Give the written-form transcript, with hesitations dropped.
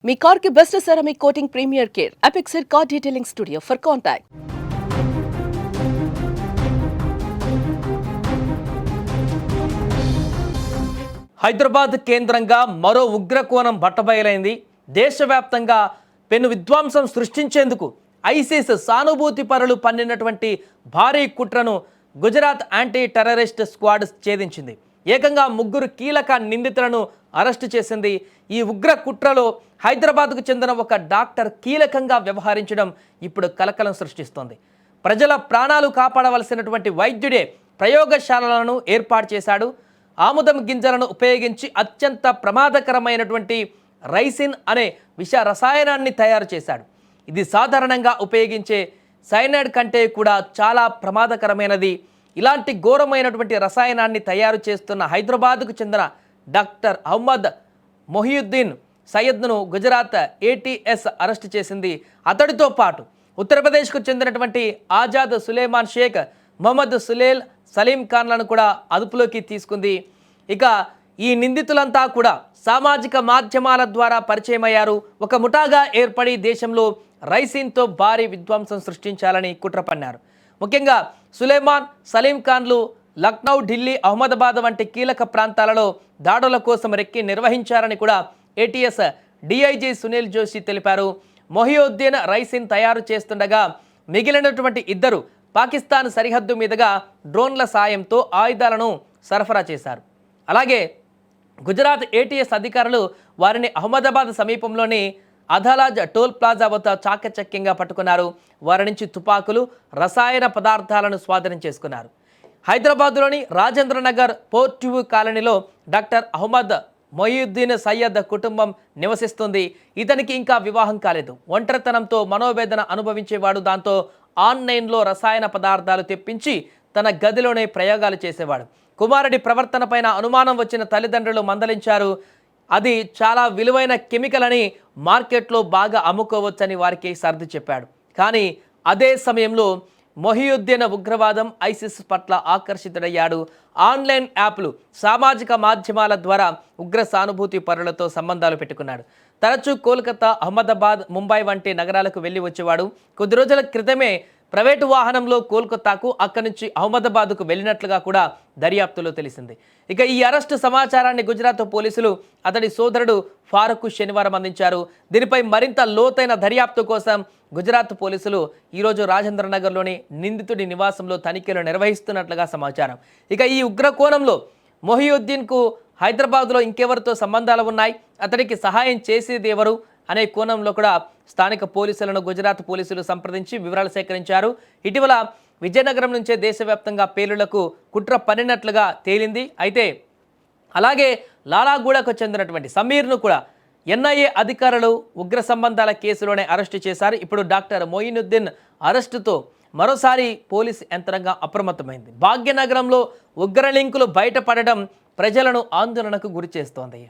మీ car కి best ceramic coating premier care Apexer car detailing studio for contact. Hyderabad కేంద్రంగా మరో ఉగ్రకోణం బట్టబయలైంది. దేశవ్యాప్తంగా పెను విధ్వంసం సృష్టించేందుకు ఐసిస్ సానుభూతి పరులు పన్నినటువంటి భారీ కుట్రను గుజరాత్ యాంటీ టెర్రరిస్ట్ స్క్వాడ్ ఛేదించింది. ఏకంగా 3 కీలక నిందితులను అరెస్టు చేసింది. ఈ ఉగ్ర కుట్రలో హైదరాబాద్కు చెందిన ఒక డాక్టర్ కీలకంగా వ్యవహరించడం ఇప్పుడు కలకలం సృష్టిస్తోంది. ప్రజల ప్రాణాలు కాపాడవలసినటువంటి వైద్యుడే ప్రయోగశాలలను ఏర్పాటు చేశాడు. ఆముదం గింజలను ఉపయోగించి అత్యంత ప్రమాదకరమైనటువంటి రైసిన్ అనే విష రసాయనాన్ని తయారు చేశాడు. ఇది సాధారణంగా ఉపయోగించే సైనైడ్ కంటే కూడా చాలా ప్రమాదకరమైనది. ఇలాంటి ఘోరమైనటువంటి రసాయనాన్ని తయారు చేస్తున్న హైదరాబాద్కు చెందిన డాక్టర్ అహ్మద్ మొహియుద్దీన్ సయ్యద్ను గుజరాత్ ఏటీఎస్ అరెస్ట్ చేసింది. అతడితో పాటు ఉత్తరప్రదేశ్కు చెందినటువంటి ఆజాద్ సులేమాన్ షేక్, మొహమ్మద్ సులేల్, సలీం ఖాన్లను కూడా అదుపులోకి తీసుకుంది. ఇక ఈ నిందితులంతా కూడా సామాజిక మాధ్యమాల ద్వారా పరిచయమయ్యారు. ఒక ముఠాగా ఏర్పడి దేశంలో రైసిన్తో భారీ విధ్వంసం సృష్టించాలని కుట్ర పన్నారు. ముఖ్యంగా సులేమాన్, సలీం ఖాన్లు లక్నౌ, ఢిల్లీ, అహ్మదాబాద్ వంటి కీలక ప్రాంతాలలో దాడుల కోసం రెక్కి నిర్వహించారని కూడా ఏటీఎస్ డిఐజీ సునీల్ జోషి తెలిపారు. మొహియుద్దీన్ రైసిన్ తయారు చేస్తుండగా మిగిలినటువంటి 2 పాకిస్తాన్ సరిహద్దు మీదుగా డ్రోన్ల సాయంతో ఆయుధాలను సరఫరా చేశారు. అలాగే గుజరాత్ ఏటీఎస్ అధికారులు వారిని అహ్మదాబాద్ సమీపంలోని అదాలాజ్ టోల్ ప్లాజా వద్ద చాకచక్యంగా పట్టుకున్నారు. వారి నుంచి తుపాకులు, రసాయన పదార్థాలను స్వాధీనం చేసుకున్నారు. హైదరాబాద్లోని రాజేంద్ర నగర్ పోర్టివ్ కాలనీలో డాక్టర్ అహ్మద్ మొహియుద్దీన్ సయ్యద్ కుటుంబం నివసిస్తుంది. ఇతనికి ఇంకా వివాహం కాలేదు. ఒంటరితనంతో మనోవేదన అనుభవించేవాడు. దాంతో ఆన్లైన్లో రసాయన పదార్థాలు తెప్పించి తన గదిలోనే ప్రయోగాలు చేసేవాడు. కుమారుడి ప్రవర్తన పైన అనుమానం వచ్చిన తల్లిదండ్రులు మందలించారు. అది చాలా విలువైన కెమికల్ అని మార్కెట్లో బాగా అమ్ముకోవచ్చని వారికి సర్ది చెప్పాడు. కానీ అదే సమయంలో మొహియుద్దీన్ ఉగ్రవాదం, ఐసిస్ పట్ల ఆకర్షితుడయ్యాడు. ఆన్లైన్ యాప్లు, సామాజిక మాధ్యమాల ద్వారా ఉగ్ర సానుభూతి పరులతో సంబంధాలు పెట్టుకున్నాడు. తరచూ కోల్కతా, అహ్మదాబాద్, ముంబై వంటి నగరాలకు వెళ్ళి వచ్చేవాడు. కొద్ది రోజుల క్రితమే ప్రైవేటు వాహనంలో కోల్కతాకు, అక్కడి నుంచి అహ్మదాబాద్కు వెళ్ళినట్లుగా కూడా దర్యాప్తులో తెలిసింది. ఇక ఈ అరెస్టు సమాచారాన్ని గుజరాత్ పోలీసులు అతడి సోదరుడు ఫారూక్ శనివారం అందించారు. దీనిపై మరింత లోతైన దర్యాప్తు కోసం గుజరాత్ పోలీసులు ఈరోజు రాజేంద్ర నగర్లోని నిందితుడి నివాసంలో తనిఖీలు నిర్వహిస్తున్నట్లుగా సమాచారం. ఇక ఈ ఉగ్రకోణంలో మొహియుద్దీన్కు హైదరాబాద్లో ఇంకెవరితో సంబంధాలు ఉన్నాయి, అతడికి సహాయం చేసేది ఎవరు అనే కోణంలో కూడా స్థానిక పోలీసులను గుజరాత్ పోలీసులు సంప్రదించి వివరాలు సేకరించారు. ఇటీవల విజయనగరం నుంచే దేశవ్యాప్తంగా పేలుళ్లకు కుట్ర పన్నినట్లుగా తేలింది. అయితే అలాగే లాలాగూడకు చెందినటువంటి సమీర్ను కూడా ఎన్ఐఏ అధికారులు ఉగ్ర సంబంధాల కేసులోనే అరెస్టు చేశారు. ఇప్పుడు డాక్టర్ మొయినుద్దీన్ అరెస్టుతో మరోసారి పోలీసు యంత్రాంగం అప్రమత్తమైంది. భాగ్యనగరంలో ఉగ్ర లింకులు బయటపడడం ప్రజలను ఆందోళనకు గురి చేస్తోంది.